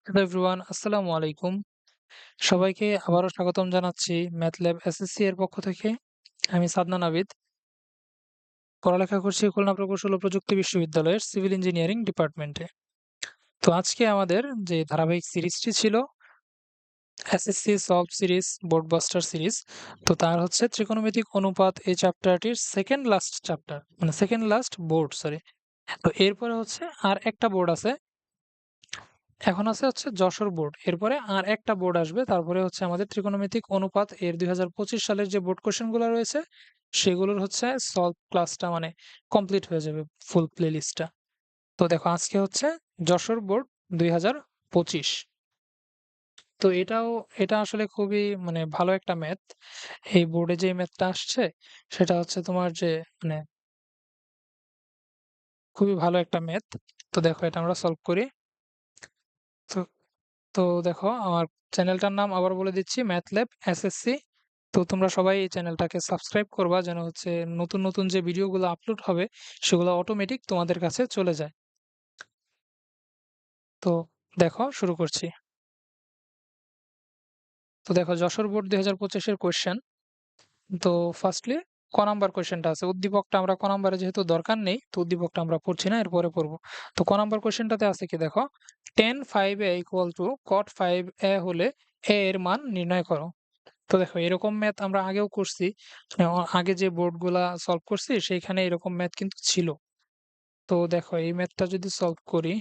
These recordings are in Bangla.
হ্যালো এভরিওয়ান, আসসালামু আলাইকুম। সবাইকে আবারও স্বাগতম জানাচ্ছি ম্যাথল্যাব এসএসসি এর পক্ষ থেকে। আমি সাদনা নাবিদ। পড়ালেখা করছি খুলনা প্রকৌশল ও প্রযুক্তি বিশ্ববিদ্যালয়ের সিভিল ইঞ্জিনিয়ারিং ডিপার্টমেন্টে। তো আজকে আমাদের যে ধারাবাহিক সিরিজটি ছিল SSC solve series, board buster series. তো তার হচ্ছে ত্রিকোণমিতিক অনুপাত এই চ্যাপ্টারটির সেকেন্ড লাস্ট চ্যাপ্টার, মানে সেকেন্ড লাস্ট বোর্ড সরি। তো এরপরে হচ্ছে আর একটা বোর্ড আছে। এখন আছে হচ্ছে যশোর বোর্ড। এরপরে আর একটা বোর্ড আসবে। তারপরে হচ্ছে আমাদের ত্রিকোণমিতিক অনুপাত এর ২০২৫ সালের যে বোর্ড কোয়েশ্চেন গুলো রয়েছে সেগুলোর হচ্ছে সলভ ক্লাসটা মানে কমপ্লিট হয়ে যাবে, ফুল প্লেলিস্টটা। তো দেখো আজকে হচ্ছে যশোর বোর্ড ২০২৫। তো এটা আসলে খুবই মানে ভালো একটা ম্যাথ। এই বোর্ডে যে ম্যাথটা আসছে সেটা হচ্ছে তোমার যে মানে খুবই ভালো একটা ম্যাথ। তো দেখো এটা আমরা সলভ করি। তো তো দেখো আমার চ্যানেলটার নাম আবার বলে দিচ্ছি, ম্যাথল্যাব এসএসসি। তো তোমরা সবাই এই চ্যানেলটাকে সাবস্ক্রাইব করবা যেন হচ্ছে নতুন নতুন যে ভিডিওগুলো আপলোড হবে সেগুলো অটোমেটিক তোমাদের কাছে চলে যায়। তো দেখো শুরু করছি। তো দেখো যশোর বোর্ড ২০২৫-এর কোয়েশ্চেন। তো ফার্স্টলি ক নাম্বার কোয়েশ্চেনটা আছে, উদ্দীপকটা আমরা ক নাম্বারে যেহেতু দরকার নেই তো উদ্দীপকটা আমরা পড়ছি না, এরপরে পড়বো। তো ক নাম্বার কোয়েশ্চেনটাতে আছে কি দেখো, tan 5a equal to cot 5a হলে a এর মান নির্ণয় করো। তো দেখো এরকম ম্যাথ আমরা আগেও করছি। আগে যে বোর্ডগুলা সলভ করছি সেইখানে এরকম ম্যাথ কিন্তু ছিল। তো দেখো এই ম্যাথটা যদি সলভ করি,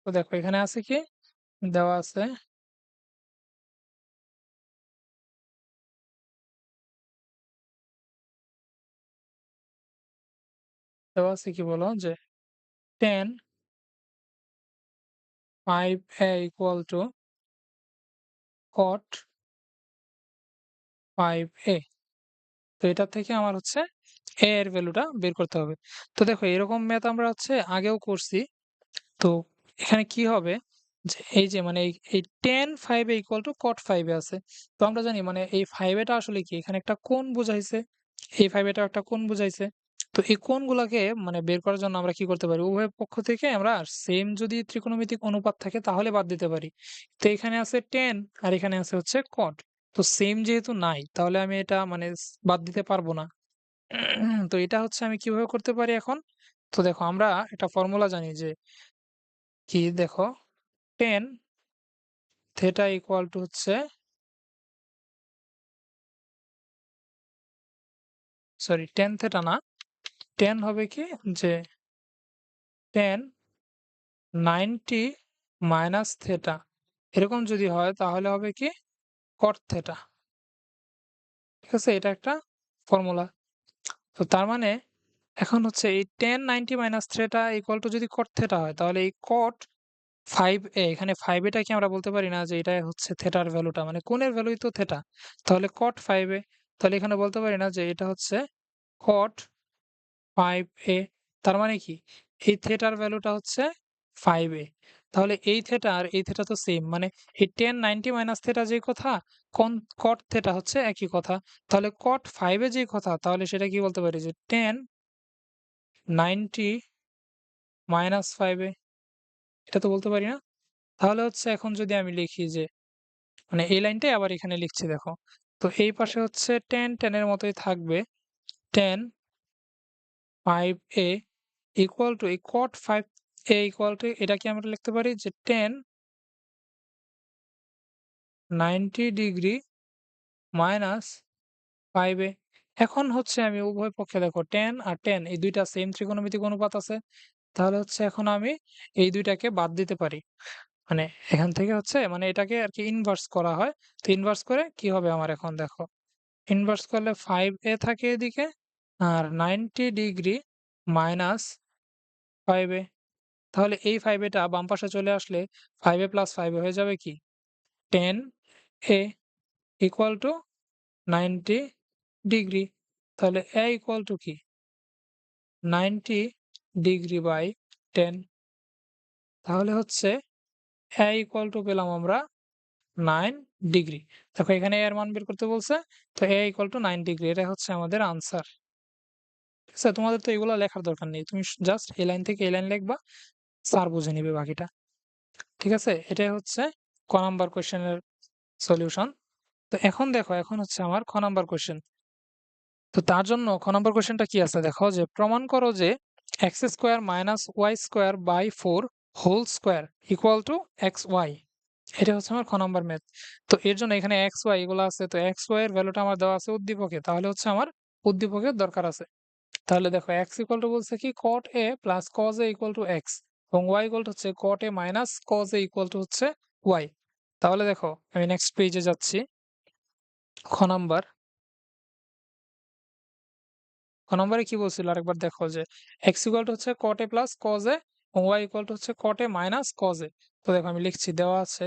তো দেখো এখানে আছে কি দেওয়া আছে, দেওয়া আছে কি বলো যে tan 5a equal to cot 5a। তো এটা থেকে আমার হচ্ছে a এর ভ্যালুটা বের করতে হবে। তো দেখো এরকম ম্যাথ আমরা হচ্ছে আগেও করছি। তো এখানে কি হবে যে এই যে মানে এই tan 5 এ ইকুয়াল টু cot 5 এ আছে। তো আমরা জানি মানে এই 5 এটা আসলে কি, এখানে একটা কোণ বুঝাইছে। এই 5 এটা একটা কোণ বুঝাইছে। তো এই কোণগুলাকে মানে বের করার জন্য আমরা কি করতে পারি, উভয় পক্ষ থেকে আমরা সেম যদি ত্রিকোণমিতিক অনুপাত থাকে তাহলে বাদ দিতে পারি। তো এখানে আছে tan আর এখানে আছে হচ্ছে cot। তো সেম যেহেতু নাই তাহলে আমি এটা মানে বাদ দিতে পারবো না। তো এটা হচ্ছে আমি কিভাবে করতে পারি এখন। তো দেখো আমরা একটা ফর্মুলা জানি যে কি দেখো, tan থিটা ইকুয়াল টু হচ্ছে সরি tan থিটা না, tan হবে কি যে tan 90 মাইনাস থিটা, এরকম যদি হয় তাহলে হবে কি cot থিটা। ঠিক আছে, এটা একটা ফর্মুলা। তো তার মানে এখন হচ্ছে এই tan 90 minus theta equal to যদি cot থিটা হয় তাহলে এই cot 5a, এখানে 5a কি আমরা বলতে পারি না যে এটা হচ্ছে থিটার ভ্যালুটা, মানে কোণের ভ্যালুই তো থিটা। তাহলে cot 5a, তাহলে এখানে বলতে পারি না যে এটা হচ্ছে cot 5a। তার মানে কি এই থিটার ভ্যালুটা হচ্ছে 5a। তাহলে এই থিটা আর এই থিটা তো সেম, মানে এই tan 90 মাইনাস থিটা যেই কথা, cot থিটা হচ্ছে একই কথা। তাহলে cot 5a যেই কথা, তাহলে সেটা কি বলতে পারি যে tan 90 মাইনাস 5a, এটা তো বলতে পারি না। তাহলে হচ্ছে এখন যদি আমি লিখি যে মানে এই লাইনটাই আবার এখানে লিখছি দেখো। তো এই পাশে হচ্ছে tan এর মতোই থাকবে, tan 5a ইকুয়াল টু এই cot 5a ইকুয়াল টু এটা কি আমরা লিখতে পারি যে tan 90 ডিগ্রি মাইনাস 5a। এখন হচ্ছে আমি উভয় পক্ষে দেখো tan আর tan এই দুইটা সেম ত্রিকোণমিতিক অনুপাত আছে। তাহলে হচ্ছে এখন আমি এই দুইটাকে বাদ দিতে পারি। মানে এখান থেকে হচ্ছে মানে এটাকে আর কি ইনভার্স করা হয়। তো ইনভার্স করে কি হবে আমার, এখন দেখো ইনভার্স করলে 5a থাকে এদিকে আর 90 ডিগ্রি মাইনাস 5a। তাহলে এই 5a টা বাম পাশে চলে আসলে 5a প্লাস 5a হয়ে যাবে কি tan a equal two 90 degree. তাহলে a ইকুয়াল টু কি 90 ডিগ্রি বাই 10। তাহলে হচ্ছে a ইকুয়াল টু পেলাম আমরা 9 ডিগ্রি। দেখো এখানে এর মান বের করতে বলছে, তো a ইকুয়াল টু 9 ডিগ্রি, এটা হচ্ছে আমাদের আনসার। ঠিক আছে, তোমাদের তো এগুলো লেখার দরকার নেই, তুমি জাস্ট এই লাইন থেকে এই লাইন লিখবা, স্যার বুঝে নিবে বাকিটা। ঠিক আছে, এটাই হচ্ছে ক নাম্বার কোয়েশ্চেনের সলিউশন। তো এখন দেখো, এখন হচ্ছে আমার খ নাম্বার কোয়েশ্চেন। তো তার জন্য খ নাম্বার কোয়েশ্চেনটা কি আছে দেখো, যে প্রমাণ করো যে x square minus y square by 4 whole square equal to x y. এটা হচ্ছে আমার খ নাম্বার ম্যাথ। তো এর জন্য এখানে এক্স ওয়াই এগুলো আছে, তো এক্স ওয়াই এর ভ্যালুটা আমার দেওয়া আছে উদ্দীপকে, তাহলে হচ্ছে আমার উদ্দীপকের দরকার আছে। তাহলে দেখো এক্স ইকুয়াল টু বলছে কি cot A plus cos A equal to x, এবং ওয়াই ইকুয়াল টু হচ্ছে cot A minus cos A equal to হচ্ছে ওয়াই। তাহলে দেখো আমি নেক্সট পেজে যাচ্ছি। খ নাম্বার, খ নম্বরে কি বলছিল আরেকবার দেখো, যে এক্স ইকুয়াল টু হচ্ছে cot A plus cos A, এবং ওয়াই ইকুয়াল টু হচ্ছে কট এ মাইনাস কজ এ। তো দেখো আমি লিখছি, দেওয়া আছে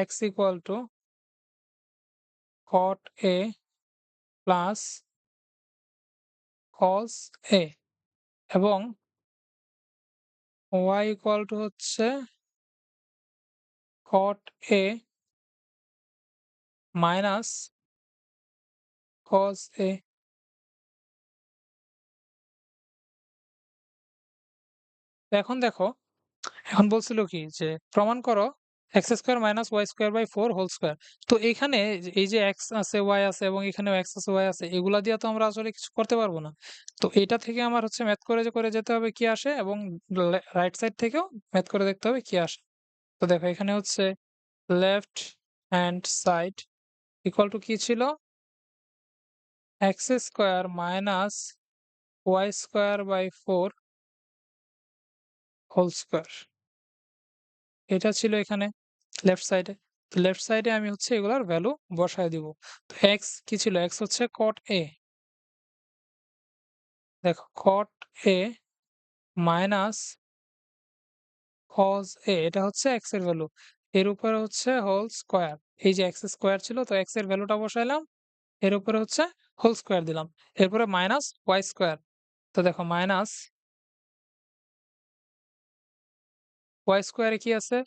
x equal to cot A plus cos A, এবং ওয়াই ইকুয়াল টু হচ্ছে কট এ মাইনাস কজ এ। এখন দেখো, এখন বলছিল কি যে প্রমাণ করো x square minus y square by 4 whole square. তো এখানে এই যে এক্স আছে ওয়াই আছে এবং এখানেও এক্স আছে ওয়াই আছে, এগুলা দিয়ে তো আমরা আসলে কিছু করতে পারবো না। তো এটা থেকে আমার হচ্ছে ম্যাথ করে করে যেতে হবে কি আসে, এবং রাইট সাইড থেকেও ম্যাথ করে দেখতে হবে কি আসে। তো দেখো এখানে হচ্ছে left hand side equal to কি ছিল, x square minus y square by 4 whole square, এটা ছিল এখানে লেফট সাইডে। তো লেফট সাইডে আমি হচ্ছে এগুলার ভ্যালু বসায় দিব। তো এক্স কি ছিল, এক্স হচ্ছে কট এ, দেখো কট এ মাইনাস কজ এ, এটা হচ্ছে এক্স এর ভ্যালু, এর উপরে হচ্ছে হোল স্কোয়ার। এই যে এক্স স্কোয়ার ছিল, তো এক্স এর ভ্যালুটা বসাইলাম, এর উপরে হচ্ছে হোল স্কোয়ার দিলাম, এরপরে মাইনাস ওয়াই স্কোয়ার। তো দেখো মাইনাস ওয়াই স্কোয়ারে কি আছে,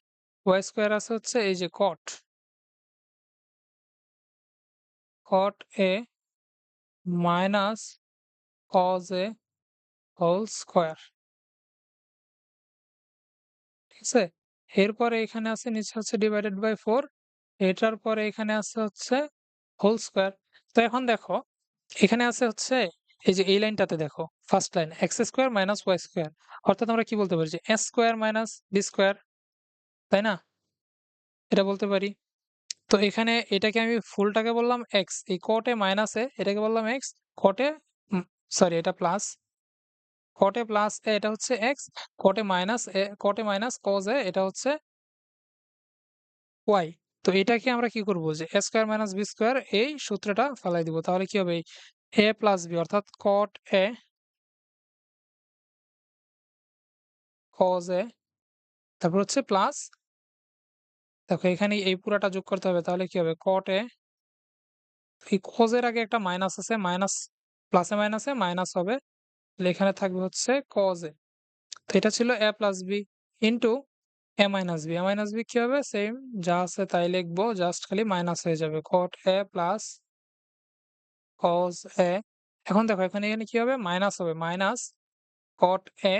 ওয়াই স্কোয়ার আছে হচ্ছে এই যে cot, cot A minus cos A whole square. ঠিক আছে, এরপরে এখানে আছে নিচে হচ্ছে ডিভাইডেড বাই 4, এটার পরে এখানে আছে হচ্ছে হোল স্কোয়ার। তো এখন দেখো এখানে আছে হচ্ছে এই যে এই লাইনটাতে দেখো, first line x square minus y square, অর্থাৎ আমরা কি বলতে পারি যে s square minus B square, তাই না? এটা বলতে পারি। তো এখানে এটাকে আমি ফুলটাকে বললাম এক্স, এই কটে মাইনাসে এটাকে বললাম এক্স, কটে সরি এটা প্লাস, কটে প্লাস এ এটা হচ্ছে এক্স, কটে মাইনাস এ কটে মাইনাস কজ এ এটা হচ্ছে ওয়াই। তো এটাকে আমরা কি করব, যে A square minus B square এই সূত্রটা ফেলাই দিব, তাহলে কি হবে এ প্লাস বি, অর্থাৎ কট এ কজ এ, তারপর হচ্ছে প্লাস, দেখো এখানে এই পুরাটা যোগ করতে হবে, তাহলে কি হবে কট এ, এই কজ এর আগে একটা মাইনাস আছে, মাইনাস প্লাসে মাইনাসে মাইনাস হবে, তাহলে এখানে থাকবে হচ্ছে কজ এ। তো এটা ছিল এ প্লাস বি ইন্টু এ মাইনাস বি, এ মাইনাস বি কি হবে, সেম যা আছে তাই লিখবো, জাস্ট খালি মাইনাস হয়ে যাবে, কট এ প্লাস কজ এ। এখন দেখো এখানে কি হবে, মাইনাস হবে, মাইনাস কট এ,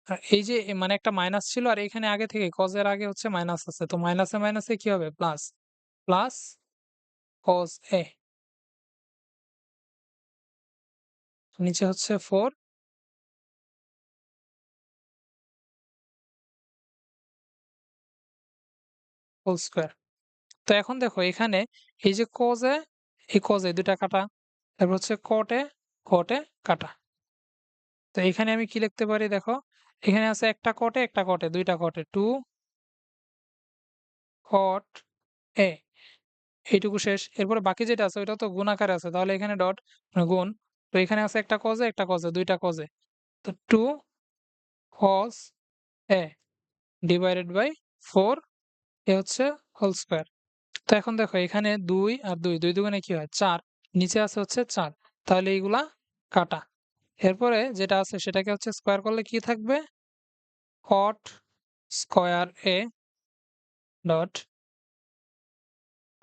আর এই যে মানে একটা মাইনাস ছিল, আর এখানে আগে থেকে কজ এর আগে হচ্ছে মাইনাস আছে, তো মাইনাসে মাইনাসে কি হবে প্লাস, প্লাস কজ এ, নিচে হচ্ছে 4 হোল স্কোয়ার। তো এখন দেখো এখানে এই যে কজ এ, এই কজ এ দুটা কাটা, তারপর হচ্ছে কট এ কাটা। তো এখানে আমি কি লিখতে পারি দেখো, এখানে আছে একটা কটে দুইটা কটে, 2 কট এ, এইটুকু শেষ। এরপরে বাকি যেটা আছে ওইটা তো গুণ আকারে আছে, তাহলে এখানে ডট গুণ। তো এখানে আছে একটা কজে দুইটা কজে, তো 2 কজ এ ডিভাইডেড বাই 4, এ হচ্ছে হোল স্কোয়ার। তো এখন দেখো এখানে ২ আর ২, ২ দুগুণে কি হয়? ৪, নিচে আছে হচ্ছে ৪, তাহলে এইগুলা কাটা। এরপরে যেটা আছে সেটাকে হচ্ছে স্কোয়ার করলে কি থাকবে? cot square a dot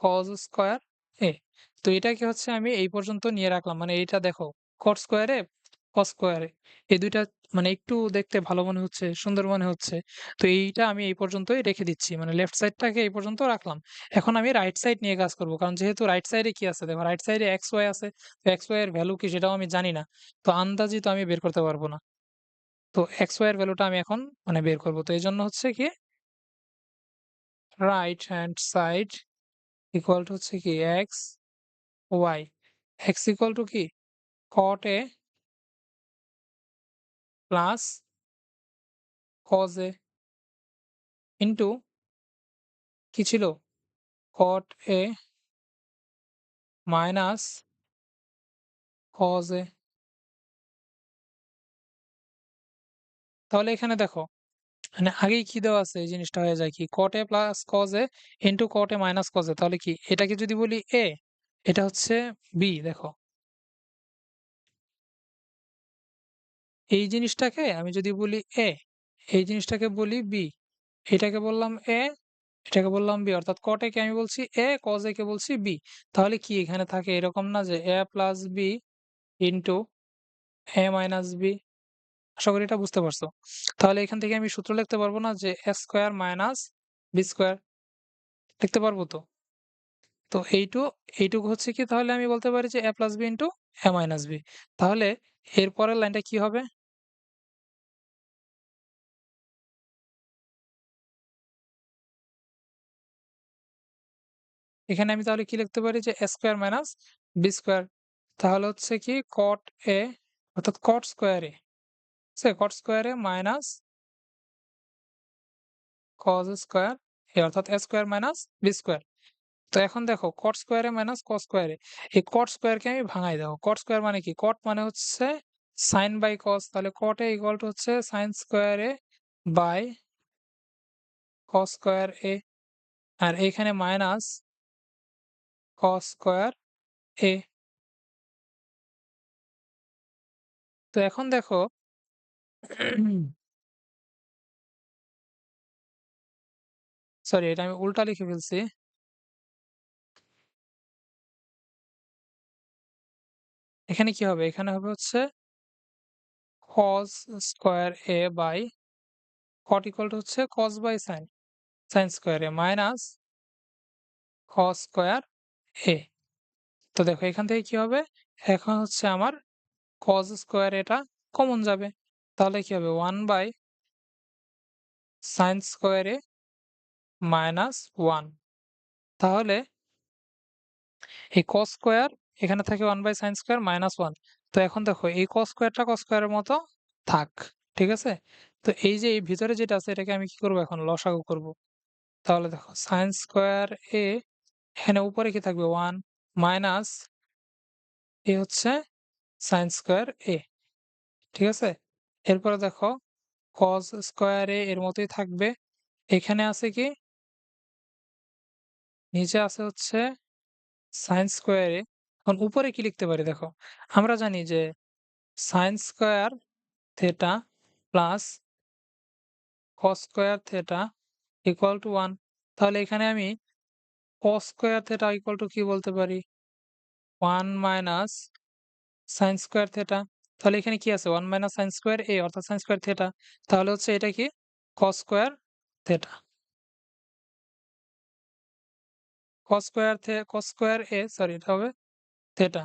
cos square a। তো এটাকে হচ্ছে আমি এই পর্যন্ত নিয়ে রাখলাম। মানে এইটা দেখো cot square a, cos square a, এই ২ টা মানে একটু দেখতে ভালো মনে হচ্ছে, সুন্দর মনে হচ্ছে। তো এইটা আমি এই পর্যন্তই রেখে দিচ্ছি। মানে লেফট সাইডটাকে এই পর্যন্ত রাখলাম। এখন আমি রাইট সাইড নিয়ে কাজ করব। কারণ যেহেতু রাইট সাইডে কি আছে? দেখো রাইট সাইডে xy আছে। তো xy এর ভ্যালু কি সেটাও আমি জানি না। তো আন্দাজি তো আমি বের করতে পারব না। তো xy এর ভ্যালুটা আমি এখন মানে বের করব। তো এজন্য হচ্ছে কি right hand side equal to হচ্ছে কি x y, x equal to কি cot a plus cos a into কি ছিল cot a minus cos a। তাহলে এখানে দেখো মানে আগেই কি দেওয়া আছে এই জিনিসটা হয়ে যায় কি cot a plus cos a into cot a minus cos a। তাহলে কি এটাকে যদি বলি a, এটা হচ্ছে b। দেখো এই জিনিসটাকে আমি যদি বলি a, এই জিনিসটাকে বলি b, এটাকে বললাম a, এটাকে বললাম b, অর্থাৎ cot a কে আমি বলছি a, cos a কে বলছি b। তাহলে কি এখানে থাকে এরকম না যে a plus b into a minus b। আশা করি এটা বুঝতে পারছো। তাহলে এখান থেকে আমি সূত্র লিখতে পারবো না যে a square minus b square, লিখতে পারবো তো? তো এইটুকু হচ্ছে কি তাহলে আমি বলতে পারি যে a plus b into a minus b। তাহলে এর পরের লাইনটা কি হবে? এখানে আমি তাহলে কি লিখতে পারি যে a square minus b square. তাহলে হচ্ছে কি cot a অর্থাৎ cot square a, cot square a minus cos square a অর্থাৎ a square minus b square. তো এখন দেখো cot square a minus cos square a, এই cot স্কয়ারকে আমি ভাঙাই দাও। cot স্কয়ার মানে কি? cot মানে হচ্ছে sin বাই cos, তাহলে cot a ইকুয়াল টু হচ্ছে sin square a by cos square a, আর এখানে মাইনাস cos স্কয়ার a। তো এখন দেখো সরি এটা আমি উল্টা লিখে ফেলছি। এখানে কি হবে? এখানে হবে হচ্ছে cos square a by cot equal to হচ্ছে cos by sin, sin square a minus cos square a। তো দেখো এখান থেকে কি হবে? এখন হচ্ছে আমার cos স্কয়ার এটা কমন যাবে। তাহলে কি হবে? 1 by sin square a minus 1। তাহলে এই cos স্কয়ার এখানে থাকে 1 বাই sin স্কয়ার মাইনাস 1। তো এখন দেখো এই cos স্কয়ারটা cos স্কয়ারের মতো থাক। ঠিক আছে? তো এই যে এই ভিতরে যেটা আছে এটাকে আমি কি করব এখন? লসাগু করব। তাহলে দেখো sin স্কয়ার a এখানে উপরে কি থাকবে? 1 মাইনাস এ হচ্ছে sin স্কয়ার a। ঠিক আছে? এরপরে দেখো cos স্কয়ার a এর মতোই থাকবে। এখানে আছে কি? নিচে আছে হচ্ছে sin স্কয়ার a। এখন উপরে কি লিখতে পারি দেখো? আমরা জানি যে sin square theta plus cos square theta equal to 1। তাহলে এখানে আমি cos square theta equal to কি বলতে পারি? 1 মাইনাস sin স্কয়ার থিটা। তাহলে এখানে কি আছে? 1 মাইনাস sin স্কয়ার a অর্থাৎ sin স্কয়ার থিটা। তাহলে হচ্ছে এটা কি? cos square theta. cos square a sorry এটা হবে theta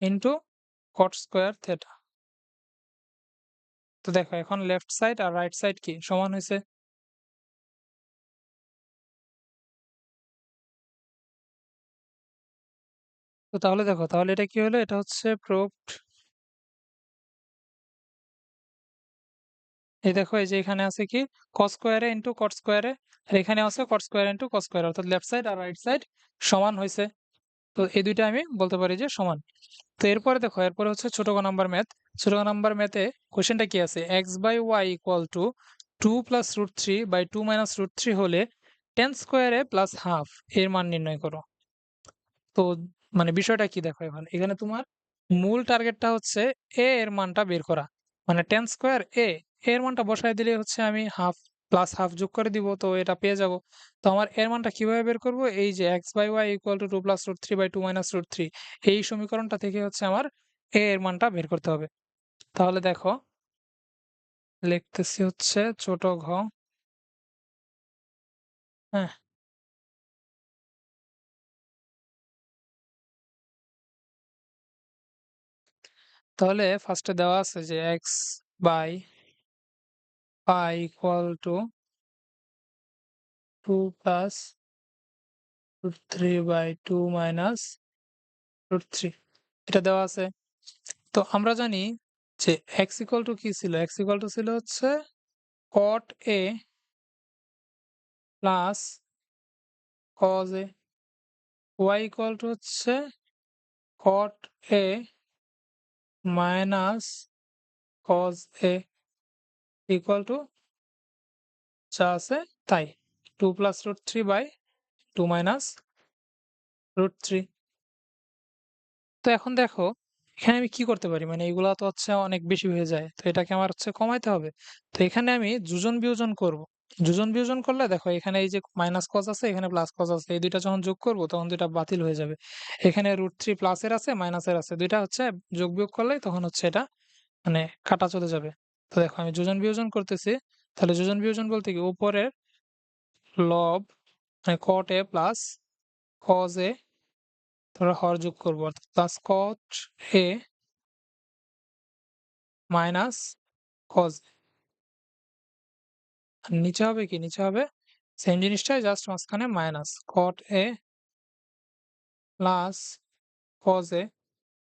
into cot square theta. তো দেখো এখন লেফট সাইড আর রাইট সাইড কি সমান হইছে? তো তাহলে দেখো তাহলে এটা কি হলো? এটা হচ্ছে প্রুফড। এই দেখো এই যে এখানে আছে কি cos square a into cot square a, আর এখানে আছে cot square into cos square, অর্থাৎ লেফট সাইড আর রাইট সাইড সমান হইছে। তো এই দুইটা আমি বলতে পারি যে সমান। তো এরপরে দেখো এরপরে হচ্ছে ছোট ক নাম্বার ম্যাথ। ছোট ক নাম্বার ম্যাথে কোশ্চেনটা কি আছে? x by y equal to 2 plus root three by 2 minus root three হলে 10 স্কোয়ারে প্লাস হাফ এর মান নির্ণয় করো। তো মানে বিষয়টা কি দেখো, এখানে তোমার মূল টার্গেটটা হচ্ছে এ এর মানটা বের করা। মানে 10 স্কোয়ার এর মানটা বসায় দিলে হচ্ছে আমি হাফ প্লাস হাফ যোগ করে দিব, তো এটা পেয়ে যাব। তো আমার এর মানটা কিভাবে বের করব, এই যে x by y equal to 2 plus root three by 2 minus root three, এই সমীকরণটা থেকে হচ্ছে আমার এর মানটা বের করতে হবে। তাহলে দেখো লিখতেছি হচ্ছে ছোট ঘ, হ্যাঁ, তাহলে ফার্স্টে দেওয়া আছে যে x by y equal to 2 plus root three by 2 minus root three, এটা দেওয়া আছে। তো আমরা জানি যে এক্স ইকুয়াল টু কি ছিল, এক্স ইকুয়াল টু ছিল হচ্ছে cot A plus cos A, y equal to হচ্ছে cot A minus cos A equal to যা আছে তাই, 2 plus root three by 2 minus root three. তো এখন দেখো এখানে আমি কি করতে পারি, মানে এগুলা তো হচ্ছে অনেক বেশি হয়ে যায়, তো এটাকে আমার হচ্ছে কমাইতে হবে। তো এখানে আমি যোজন বিয়োজন করব। যোজন বিয়োজন করলে দেখো এখানে এই যে মাইনাস কজ আছে, এখানে প্লাস কজ আছে, এই দুইটা যখন যোগ করব তখন দুইটা বাতিল হয়ে যাবে। এখানে রুট থ্রি প্লাসের আছে মাইনাসের আছে, দুইটা হচ্ছে যোগ বিয়োগ করলেই তখন হচ্ছে এটা মানে কাটা চলে যাবে। তো দেখো আমি যোজন বিয়োজন করতেছি, তাহলে যোজন বিয়োজন বলতে কি উপরের লব মানে কট এ প্লাস কজ এ, তোমরা হর যোগ করবো অর্থাৎ plus cot A minus cause, আর নিচে হবে কি, নিচে হবে সেম জিনিসটাই জাস্ট মাঝখানে minus caught A plus cos A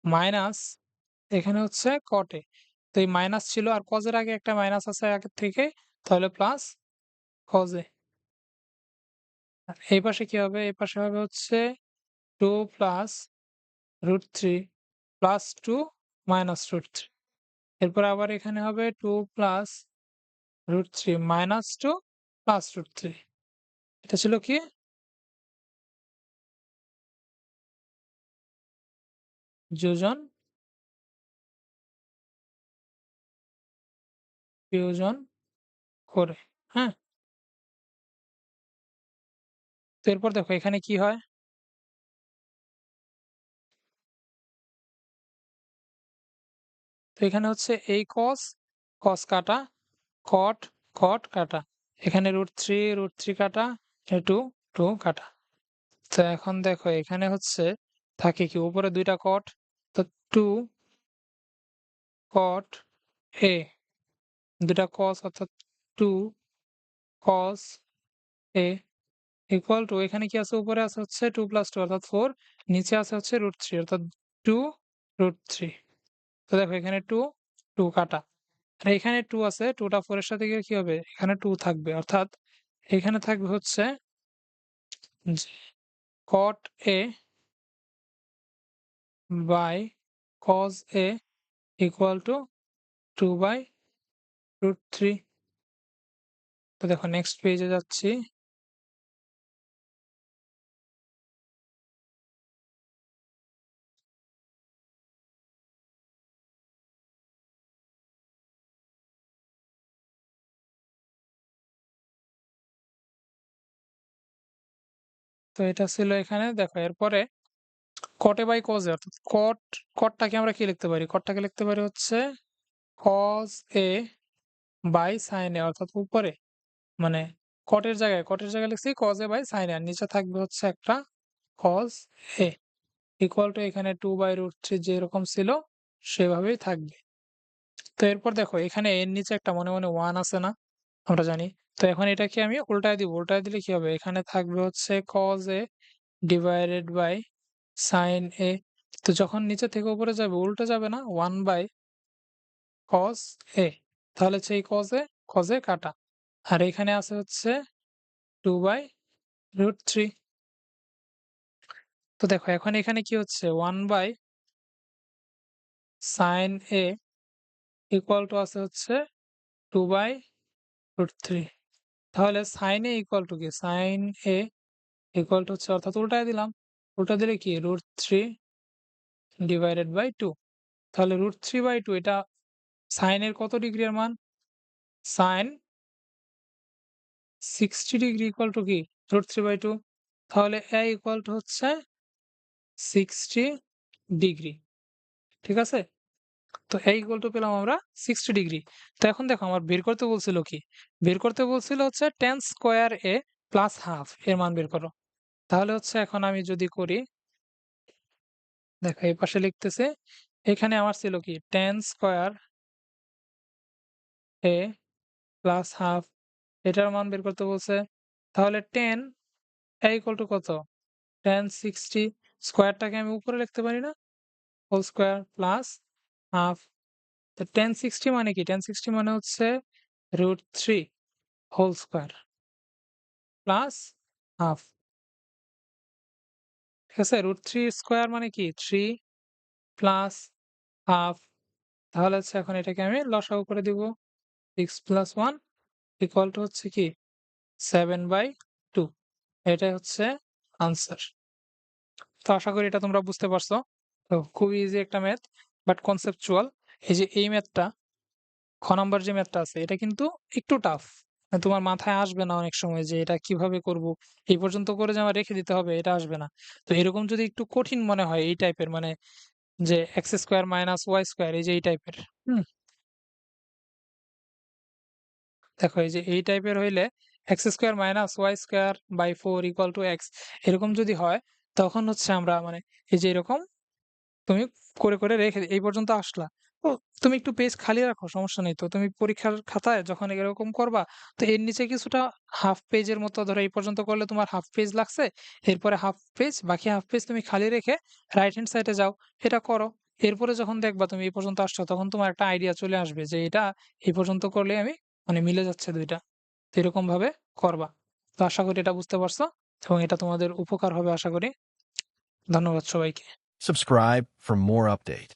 minus এখানে হচ্ছে কট এ। তো এই মাইনাস ছিল আর কজের আগে একটা মাইনাস আছে আগের থেকে, তাহলে প্লাস কজ এ। এই পাশে কি হবে, এই পাশে হবে হচ্ছে 2 plus root three plus 2 minus root three, এরপর আবার এখানে হবে 2 plus root three minus 2 plus root three. এটা ছিল কি যোজন বিয়োজন করে, হ্যাঁ। তো এরপর দেখো এখানে কি হয়, তো এখানে হচ্ছে এই কস কস কাটা কট কট কাটা, এখানে রুট থ্রি কাটা, টু টু কাটা। তো এখন দেখো এখানে হচ্ছে থাকে কি উপরে দুইটা কট, তো টু কট এ, দুটা কস অর্থাৎ two cos a equal to এখানে কি আছে, উপরে আছে হচ্ছে 2 প্লাস 2 অর্থাৎ 4, নিচে আছে হচ্ছে রুট থ্রি অর্থাৎ 2 রুট থ্রি। তো দেখো এখানে 2 2 কাটা, আর এখানে 2 আছে, 2টা 4 এর সাথে গিয়ে কি হবে, এখানে 2 থাকবে অর্থাৎ এখানে থাকবে হচ্ছে cot A by cos A equal to 2 by root three. তো দেখো নেক্সট পেজে যাচ্ছি, তো এটা ছিল এখানে দেখো এরপরে কট এ বাই কজ এ অর্থাৎ কটটাকে আমরা কি লিখতে পারি, কটটাকে লিখতে পারি হচ্ছে কজ এ বাই সাইন এ অর্থাৎ উপরে মানে কটের জায়গায় লিখছি কজ এ বাই সাইন এ, আর নিচে থাকবে হচ্ছে একটা কজ এ ইকুয়াল টু এখানে 2 বাই রুট থ্রি যেরকম ছিল সেভাবেই থাকবে। তো এরপর দেখো এখানে এর নিচে একটা মনে মনে 1 আছে না, আমরা জানি। তো এখন এটাকে আমি উল্টায় দিব, উল্টায় দিলে কি হবে, এখানে থাকবে হচ্ছে cos A divided by sine A. তো যখন নিচে থেকে উপরে যাবে উল্টে যাবে না, 1 বাই কজ এ, তাহলে হচ্ছে এই কজ এ কাটা, আর এখানে আছে হচ্ছে 2 বাই রুট থ্রি। তো দেখো এখন এখানে কি হচ্ছে 1 by sine a equal to আছে হচ্ছে 2 বাই √3 তাহলে sin a ইকুয়াল টু কি? sin a ইকুয়াল টু হচ্ছে অর্থাৎ উল্টায় দিলাম। উল্টা দিলে কি? √3 ডিভাইডেড বাই 2 তাহলে √3/2 এটা sin এর কত ডিগ্রি এর মান? sin 60 ডিগ্রি ইকুয়াল টু কি? √3/2 তাহলে a ইকুয়াল টু হচ্ছে 60 ডিগ্রি। ঠিক আছে? তো a ইকুয়াল টু পেলাম আমরা 60 ডিগ্রি। তো এখন দেখো আমার বের করতে বলছিল কি? বের করতে বলছিল হচ্ছে tan square a plus half এর মান বের করো। তাহলে হচ্ছে এখন আমি যদি করি, দেখো এই পাশে লিখতেছে, এখানে আমার ছিল কি? tan square a plus half এটার মান বের করতে বলছে। তাহলে tan a ইকুয়াল টু কত? tan 60 স্কয়ারটাকে আমি উপরে লিখতে পারি না? Whole square plus half. তো tan 60 মানে কি? tan 60 মানে হচ্ছে √3 হোল স্কয়ার প্লাস হাফ। ঠিক আছে? √3 স্কয়ার মানে কি? 3 প্লাস হাফ। তাহলে হচ্ছে এখন এটাকে আমি লসাগু করে দিব। 6 প্লাস 1 ইকুয়াল টু হচ্ছে কি? 7/2 এটাই হচ্ছে আনসার। তো আশা করি এটা তোমরা বুঝতে পারছো। তো খুবই ইজি একটা ম্যাথ বাট কনসেপচুয়াল। এই যে এই ম্যাথটা, খ নাম্বার যে ম্যাথটা আছে এটা কিন্তু একটু টাফ। তোমার মাথায় আসবে না অনেক সময় যে এটা কিভাবে করব। এই পর্যন্ত করে যে আমার রেখে দিতে হবে এটা আসবে না। তো এরকম যদি একটু কঠিন মনে হয় এই টাইপের মানে যে x square minus y square এই যে এই টাইপের। হুম? দেখো এই যে এই টাইপের হইলে x square minus y square by 4 equal to x এরকম যদি হয় তখন হচ্ছে আমরা মানে এই যে এরকম তুমি করে রেখে এই পর্যন্ত আসলা। তো তুমি একটু পেজ খালি রাখো, সমস্যা নেই। তো তুমি পরীক্ষার খাতায় যখন এরকম করবা, তো এর নিচে কিছুটা হাফ পেজের মতো ধরো এই পর্যন্ত করলে তোমার হাফ পেজ লাগছে। এরপরে হাফ পেজ, বাকি হাফ পেজ তুমি খালি রেখে রাইট হ্যান্ড সাইডে যাও। এটা করো। এরপরে যখন দেখবা তুমি এই পর্যন্ত আসছো তখন তোমার একটা আইডিয়া চলে আসবে যে এটা এই পর্যন্ত করলে আমি মানে মিলে যাচ্ছে ২ টা। তো এরকম ভাবে করবা। তো আশা করি এটা বুঝতে পারছো এবং এটা তোমাদের উপকার হবে আশা করি। ধন্যবাদ সবাইকে। Subscribe for more update.